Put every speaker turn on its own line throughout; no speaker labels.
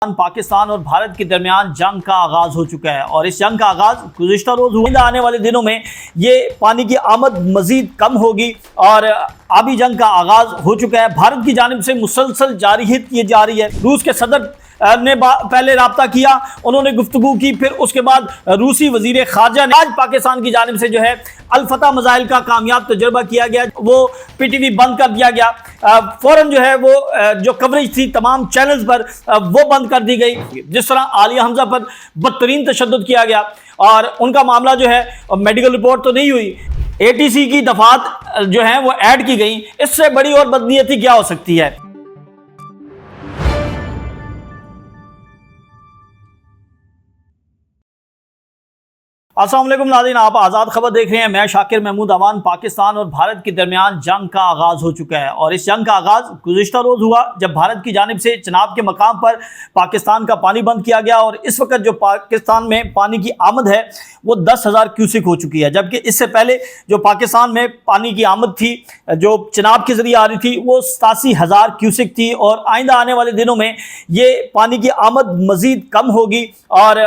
پاکستان اور بھارت کے درمیان جنگ کا آغاز ہو چکا ہے اور اس جنگ کا آغاز گزشتہ روز ہوا۔ آنے والے دنوں میں یہ پانی کی آمد مزید کم ہوگی اور آبی جنگ کا آغاز ہو چکا ہے۔ بھارت کی جانب سے مسلسل جارحیت کی جا رہی ہے۔ روس کے صدر نے پہلے رابطہ کیا، انہوں نے گفتگو کی، پھر اس کے بعد روسی وزیر خارجہ نے آج پاکستان کی جانب سے جو ہے الفتح میزائل کا کامیاب تجربہ کیا گیا، وہ پی ٹی وی بند کر دیا گیا، فوراً جو ہے وہ جو کوریج تھی تمام چینلز پر وہ بند کر دی گئی۔ جس طرح عالیہ حمزہ پر بدترین تشدد کیا گیا اور ان کا معاملہ جو ہے میڈیکل رپورٹ تو نہیں ہوئی، اے ٹی سی کی دفعات جو ہیں وہ ایڈ کی گئیں، اس سے بڑی اور بدنیتی کیا ہو سکتی ہے؟ السلام علیکم ناظرین، آپ آزاد خبر دیکھ رہے ہیں، میں شاکر محمود امان۔ پاکستان اور بھارت کے درمیان جنگ کا آغاز ہو چکا ہے اور اس جنگ کا آغاز گزشتہ روز ہوا جب بھارت کی جانب سے چناب کے مقام پر پاکستان کا پانی بند کیا گیا اور اس وقت جو پاکستان میں پانی کی آمد ہے وہ 10,000 کیوسک ہو چکی ہے، جبکہ اس سے پہلے جو پاکستان میں پانی کی آمد تھی جو چناب کے ذریعے آ رہی تھی وہ 87,000 کیوسک تھی اور آئندہ آنے والے دنوں میں یہ پانی کی آمد مزید کم ہوگی اور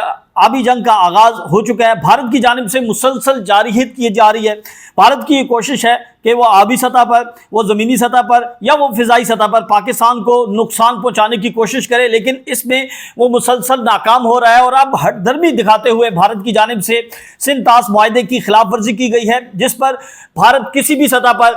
آبی جنگ کا آغاز ہو چکا ہے۔ بھارت کی جانب سے مسلسل جارحیت کی جا رہی ہے۔ بھارت کی یہ کوشش ہے کہ وہ آبی سطح پر، وہ زمینی سطح پر یا وہ فضائی سطح پر پاکستان کو نقصان پہنچانے کی کوشش کرے، لیکن اس میں وہ مسلسل ناکام ہو رہا ہے اور اب ہٹ دھرمی دکھاتے ہوئے بھارت کی جانب سے سندھ طاس معاہدے کی خلاف ورزی کی گئی ہے، جس پر بھارت کسی بھی سطح پر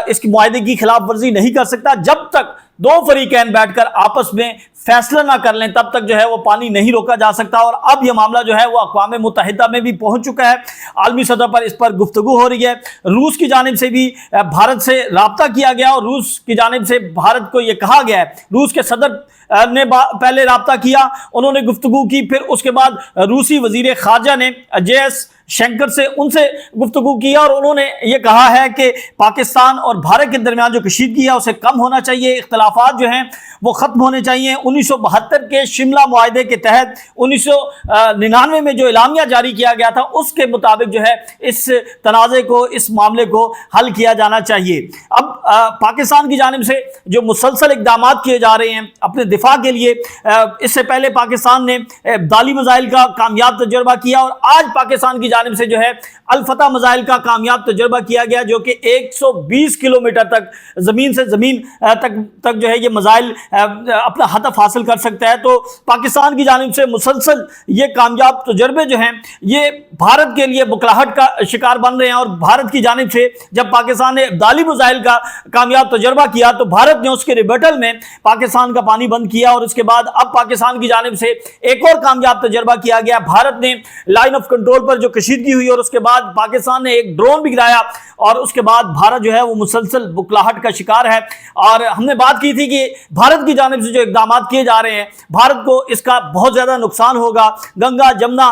اس معاہدے کی خلاف ورزی نہیں کر سکتا جب تک دو فریقین بیٹھ کر آپس میں فیصلہ نہ کر لیں، تب تک جو ہے وہ پانی نہیں روکا جا سکتا۔ اور اب یہ معاملہ جو ہے وہ اقوام متحدہ میں بھی پہنچ چکا ہے، عالمی سطح پر اس پر گفتگو ہو رہی ہے۔ روس کی جانب سے بھی بھارت سے رابطہ کیا گیا اور روس کی جانب سے بھارت کو یہ کہا گیا ہے، روس کے صدر نے پہلے رابطہ کیا، انہوں نے گفتگو کی، پھر اس کے بعد روسی وزیر خارجہ نے جے ایس شنکر سے ان سے گفتگو کیا اور انہوں نے یہ کہا ہے کہ پاکستان اور بھارت کے درمیان جو کشیدگی ہے اسے کم ہونا چاہیے، اختلافات جو ہیں وہ ختم ہونے چاہیے۔ 1972 کے شملہ معاہدے کے تحت 1999 میں جو اعلامیہ جاری کیا گیا تھا اس کے مطابق جو ہے اس تنازع کو، اس معاملے کو حل کیا جانا چاہیے۔ اب پاکستان کی جانب سے جو مسلسل اقدامات کیے جا رہے ہیں اپنے دفاع کے لیے، اس سے پہلے پاکستان نے ابدالی میزائل کا کامیاب تجربہ کیا اور آج پاکستان کی جانب سے جو ہے الفتح میزائل کا کامیاب تجربہ کیا گیا، جو کہ 120 کلومیٹر تک زمین سے زمین تک جو ہے یہ میزائل اپنا ہدف حاصل کر سکتا ہے۔ تو پاکستان کی جانب سے مسلسل یہ کامیاب تجربے جو ہیں یہ بھارت کے لیے بکلاہٹ کا شکار بن رہے ہیں اور بھارت کی جانب سے جب پاکستان نے ابدالی میزائل کا کامیاب تجربہ کیا تو بھارت نے اس کے ریبیٹل میں پاکستان کا پانی بند کیا اور اس کے بعد اب پاکستان کی جانب سے ایک اور کامیاب تجربہ کیا گیا۔ بھارت نے لائن آف کنٹرول پر جو کشیدگی ہوئی اور اس کے بعد پاکستان نے ایک ڈرون بھی گرایا اور اس کے بعد بھارت جو ہے وہ مسلسل بکلاہٹ کا شکار ہے۔ اور ہم نے بات کی تھی کہ بھارت کی جانب سے جو اقدامات کیے جا رہے ہیں بھارت کو اس کا بہت زیادہ نقصان ہوگا۔ گنگا جمنا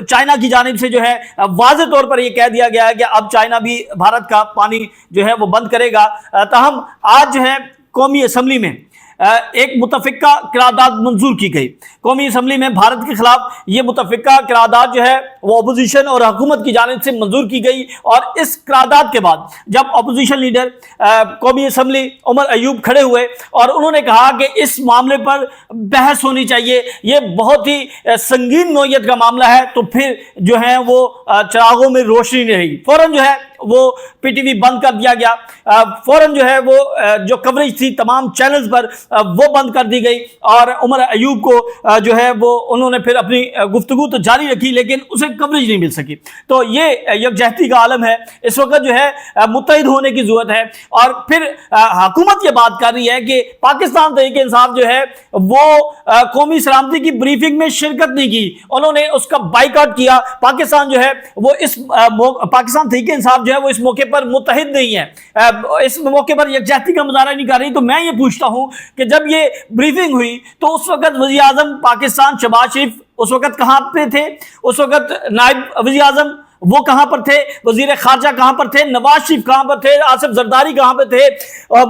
چائنا کی جانب سے جو ہے واضح طور پر یہ کہہ دیا گیا ہے کہ اب چائنا بھی بھارت کا پانی جو ہے وہ بند کرے گا۔ تاہم آج جو ہے قومی اسمبلی میں ایک متفقہ قرارداد منظور کی گئی۔ قومی اسمبلی میں بھارت کے خلاف یہ متفقہ قرارداد جو ہے وہ اپوزیشن اور حکومت کی جانب سے منظور کی گئی اور اس قرارداد کے بعد جب اپوزیشن لیڈر قومی اسمبلی عمر ایوب کھڑے ہوئے اور انہوں نے کہا کہ اس معاملے پر بحث ہونی چاہیے، یہ بہت ہی سنگین نوعیت کا معاملہ ہے، تو پھر جو ہے وہ چراغوں میں روشنی نہیں رہی، فوراً جو ہے وہ پی ٹی وی بند کر دیا گیا، فوراً جو ہے وہ جو کوریج تھی تمام چینلز پر وہ بند کر دی گئی اور عمر ایوب کو جو ہے وہ انہوں نے پھر اپنی گفتگو تو جاری رکھی لیکن اسے کوریج نہیں مل سکی۔ تو یہ یکجہتی کا عالم ہے، اس وقت جو ہے متحد ہونے کی ضرورت ہے۔ اور پھر حکومت یہ بات کر رہی ہے کہ پاکستان تحریک انصاف جو ہے وہ قومی سلامتی کی بریفنگ میں شرکت نہیں کی، انہوں نے اس کا بائیکاٹ کیا۔ پاکستان جو ہے وہ پاکستان تحریک انصاف جو ہے وہ اس موقع پر متحد نہیں ہے، اس موقع پر یکجہتی کا مظاہرہ نہیں کر رہی۔ تو میں یہ پوچھتا ہوں کہ جب یہ بریفنگ ہوئی تو اس وقت وزیر اعظم پاکستان شہباز شریف اس وقت کہاں پہ تھے؟ اس وقت نائب وزیر اعظم وہ کہاں پر تھے؟ وزیر خارجہ کہاں پر تھے؟ نواز شریف کہاں پر تھے؟ آصف زرداری کہاں پر تھے؟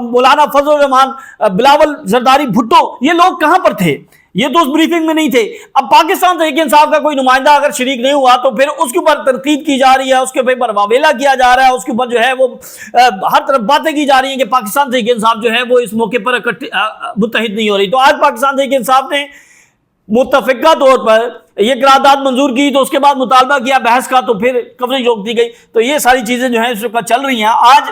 مولانا فضل الرحمان، بلاول زرداری بھٹو، یہ لوگ کہاں پر تھے؟ یہ تو اس بریفنگ میں نہیں تھے. اب پاکستان تحریک انصاف کا کوئی نمائندہ اگر شریک نہیں ہوا تو پھر اس کے اوپر تنقید کی جا رہی ہے, اس کے اوپر واویلا کیا جا رہا ہے, اس کے اوپر جو ہے وہ ہر طرف باتیں کی جا رہی ہیں کہ پاکستان تحریک انصاف جو ہے وہ اس موقع پر متحد نہیں ہو رہی. تو آج پاکستان تحریک انصاف نے متفقہ طور پر یہ قرارداد منظور کی, تو اس کے بعد مطالبہ کیا بحث کا, تو پھر کوریج روک دی گئی. تو یہ ساری چیزیں جو ہیں اس وقت چل رہی ہیں. آج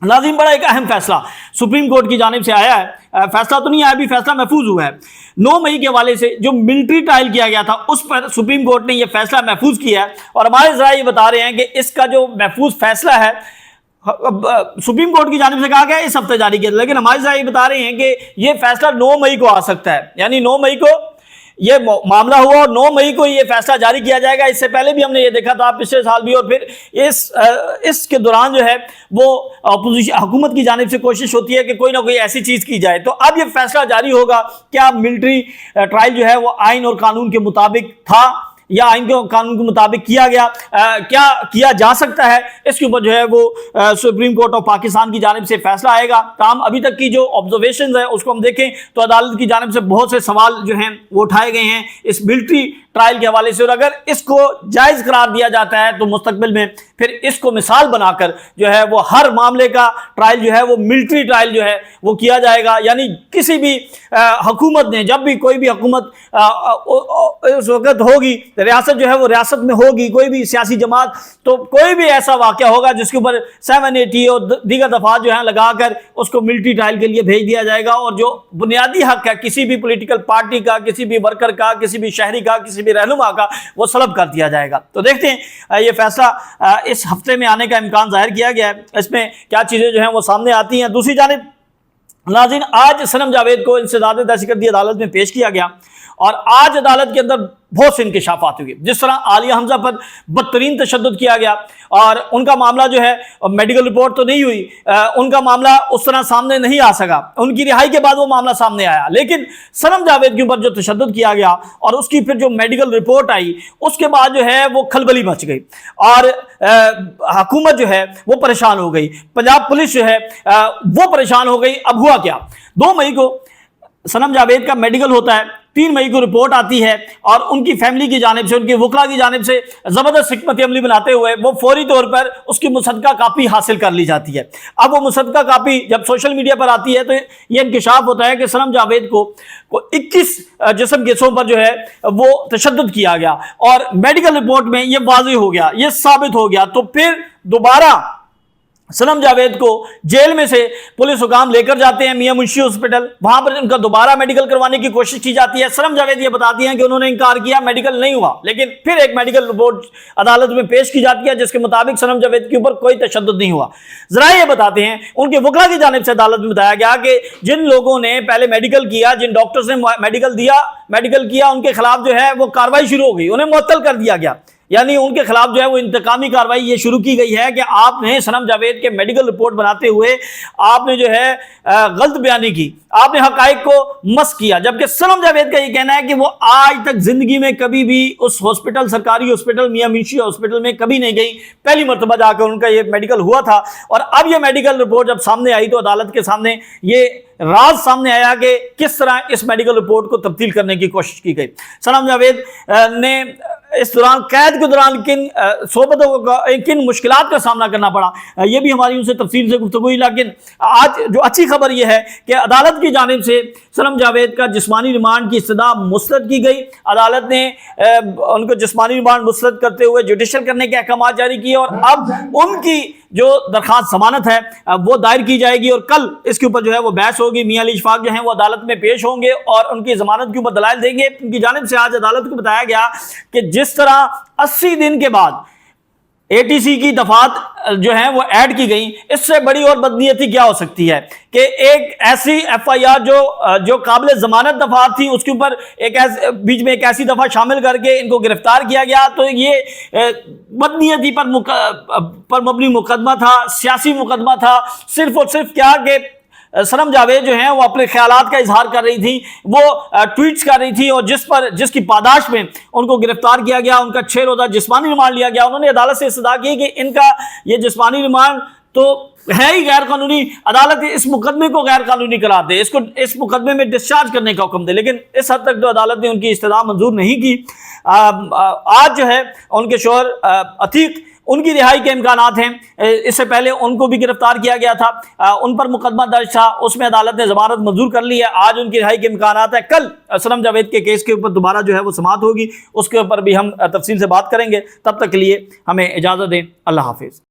ناظرین بڑا ایک اہم فیصلہ سپریم کورٹ کی جانب سے آیا ہے. فیصلہ تو نہیں آیا, ابھی فیصلہ محفوظ ہوا ہے. 9 مئی کے حوالے سے جو ملٹری ٹرائل کیا گیا تھا اس پر سپریم کورٹ نے یہ فیصلہ محفوظ کیا ہے, اور ہمارے ذرائع یہ بتا رہے ہیں کہ اس کا جو محفوظ فیصلہ ہے سپریم کورٹ کی جانب سے کہا گیا اس ہفتے جاری کیا, لیکن ہمارے ذرائع بتا رہے ہیں کہ یہ فیصلہ 9 مئی کو آ سکتا ہے. یعنی 9 مئی کو یہ معاملہ ہوا اور 9 مئی کو یہ فیصلہ جاری کیا جائے گا. اس سے پہلے بھی ہم نے یہ دیکھا تھا پچھلے سال بھی, اور پھر اس کے دوران جو ہے وہ حکومت کی جانب سے کوشش ہوتی ہے کہ کوئی نہ کوئی ایسی چیز کی جائے. تو اب یہ فیصلہ جاری ہوگا کیا ملٹری ٹرائل جو ہے وہ آئین اور قانون کے مطابق تھا یا آئین کے قانون کے مطابق کیا گیا, کیا کیا جا سکتا ہے, اس کے اوپر جو ہے وہ سپریم کورٹ آف پاکستان کی جانب سے فیصلہ آئے گا. تاہم ابھی تک کی جو آبزرویشنز ہیں اس کو ہم دیکھیں تو عدالت کی جانب سے بہت سے سوال جو ہیں وہ اٹھائے گئے ہیں اس ملٹری ٹرائل کے حوالے سے, اور اگر اس کو جائز قرار دیا جاتا ہے تو مستقبل میں پھر اس کو مثال بنا کر جو ہے وہ ہر معاملے کا ٹرائل جو ہے وہ ملٹری ٹرائل جو ہے وہ کیا جائے گا. یعنی کسی بھی حکومت نے, جب بھی کوئی بھی حکومت اس وقت ہوگی, ریاست جو ہے وہ ریاست میں ہوگی, کوئی بھی سیاسی جماعت, تو کوئی بھی ایسا واقعہ ہوگا جس کے اوپر 780 اور دیگر دفعات جو ہیں لگا کر اس کو ملٹری ٹرائل کے لیے بھیج دیا جائے گا, اور جو بنیادی حق ہے کسی بھی پولیٹیکل پارٹی کا, کسی بھی ورکر کا, کسی بھی شہری کا, کسی بھی رہنما کا, وہ سلب کر دیا جائے گا. تو دیکھتے ہیں یہ فیصلہ اس ہفتے میں آنے کا امکان ظاہر کیا گیا ہے, اس میں کیا چیزیں جو ہیں وہ سامنے آتی ہیں. دوسری جانب ناظرین آج صنم جاوید کو انسداد دہشتگردی عدالت میں پیش کیا گیا, اور آج عدالت کے اندر بہت سے انکشافات ہوئے. جس طرح عالیہ حمزہ پر بدترین تشدد کیا گیا, اور ان کا معاملہ جو ہے میڈیکل رپورٹ تو نہیں ہوئی, ان کا معاملہ اس طرح سامنے نہیں آ سکا, ان کی رہائی کے بعد وہ معاملہ سامنے آیا. لیکن صنم جاوید کے اوپر جو تشدد کیا گیا اور اس کی پھر جو میڈیکل رپورٹ آئی, اس کے بعد جو ہے وہ کھلبلی مچ گئی, اور حکومت جو ہے وہ پریشان ہو گئی, پنجاب پولیس جو ہے وہ پریشان ہو گئی. اب ہوا کیا, 2 مئی کو صنم جاوید کا میڈیکل ہوتا ہے, 3 مئی کو رپورٹ آتی ہے, اور ان کی فیملی کی جانب سے, ان کے وکلا کی جانب سے زبردست حکمت عملی بناتے ہوئے وہ فوری طور پر اس کی مصدقہ کاپی حاصل کر لی جاتی ہے. اب وہ مصدقہ کاپی جب سوشل میڈیا پر آتی ہے تو یہ انکشاف ہوتا ہے کہ صنم جاوید کو 21 جسم کے حصوں پر جو ہے وہ تشدد کیا گیا, اور میڈیکل رپورٹ میں یہ واضح ہو گیا, یہ ثابت ہو گیا. تو پھر دوبارہ صنم جاوید کو جیل میں سے پولیس حکام لے کر جاتے ہیں میاں منشی ہاسپٹل, وہاں پر ان کا دوبارہ میڈیکل کروانے کی کوشش کی جاتی ہے. صنم جاوید یہ بتاتی ہیں کہ انہوں نے انکار کیا, میڈیکل نہیں ہوا, لیکن پھر ایک میڈیکل رپورٹ عدالت میں پیش کی جاتی ہے جس کے مطابق صنم جاوید کے اوپر کوئی تشدد نہیں ہوا. ذرائع یہ بتاتے ہیں ان کے وکلا کی جانب سے عدالت میں بتایا گیا کہ جن لوگوں نے پہلے میڈیکل کیا, جن ڈاکٹرز نے میڈیکل کیا, ان کے خلاف جو ہے وہ کارروائی شروع ہو گئی, انہیں معطل کر دیا گیا. یعنی ان کے خلاف جو ہے وہ انتقامی کارروائی یہ شروع کی گئی ہے کہ آپ نے صنم جاوید کے میڈیکل رپورٹ بناتے ہوئے آپ نے جو ہے غلط بیانی کی, آپ نے حقائق کو مس کیا. جبکہ صنم جاوید کا یہ کہنا ہے کہ وہ آج تک زندگی میں کبھی بھی اس ہاسپٹل, سرکاری ہاسپٹل میاں منشی ہاسپٹل میں کبھی نہیں گئی, پہلی مرتبہ جا کر ان کا یہ میڈیکل ہوا تھا. اور اب یہ میڈیکل رپورٹ جب سامنے آئی تو عدالت کے سامنے یہ راز سامنے آیا کہ کس طرح اس میڈیکل رپورٹ کو تبدیل کرنے کی کوشش کی گئی. صنم جاوید نے اس دوران قید کے دوران کن مشکلات کا سامنا کرنا پڑا, یہ بھی ہماری ان سے تفصیل سے گفتگو ہوئی. لیکن آج جو اچھی خبر یہ ہے کہ عدالت کی جانب سے صنم جاوید کا جسمانی ریمانڈ کی استدعا مسترد کی گئی. عدالت نے ان کو جسمانی ریمانڈ مسترد کرتے ہوئے جوڈیشل کرنے کے احکامات جاری کیے, اور اب ان کی جو درخواست ضمانت ہے وہ دائر کی جائے گی, اور کل اس کے اوپر جو ہے وہ بحث ہوگی. میاں علی اشفاق جو ہیں وہ عدالت میں پیش ہوں گے اور ان کی ضمانت کے اوپر دلائل دیں گے. ان کی جانب سے آج عدالت کو بتایا گیا کہ جس طرح 80 دن کے بعد ATC کی دفعات جو ہیں وہ ایڈ کی گئیں, اس سے بڑی اور بدنیتی کیا ہو سکتی ہے کہ ایک ایسی FIR جو قابل ضمانت دفعات تھی اس کے اوپر بیچ میں ایک ایسی دفعہ شامل کر کے ان کو گرفتار کیا گیا. تو یہ بدنیتی پر مبنی مقدمہ تھا, سیاسی مقدمہ تھا. صرف اور صرف کیا کہ صنم جاوید جو ہیں وہ اپنے خیالات کا اظہار کر رہی تھی, وہ ٹویٹس کر رہی تھی, اور جس کی پاداش میں ان کو گرفتار کیا گیا, ان کا 6 روزہ جسمانی ریمانڈ لیا گیا. انہوں نے عدالت سے استدعا کی کہ ان کا یہ جسمانی ریمانڈ تو ہے ہی غیر قانونی، عدالت اس مقدمے کو غیر قانونی قرار دے، اس مقدمے میں ڈسچارج کرنے کا حکم دے، لیکن اس حد تک جو عدالت نے ان کی استدعا منظور نہیں کی۔ آج جو ہے ان کے شوہر عتیق، ان کی رہائی کے امکانات ہیں۔ اس سے پہلے ان کو بھی گرفتار کیا گیا تھا، ان پر مقدمہ درج تھا، اس میں عدالت نے ضمانت منظور کر لی ہے۔ آج ان کی رہائی کے امکانات ہیں۔ کل صنم جاوید کے کیس کے اوپر دوبارہ جو ہے وہ سماعت ہوگی، اس کے اوپر بھی ہم تفصیل سے بات کریں گے۔ تب تک کے لیے ہمیں اجازت دیں، اللہ حافظ۔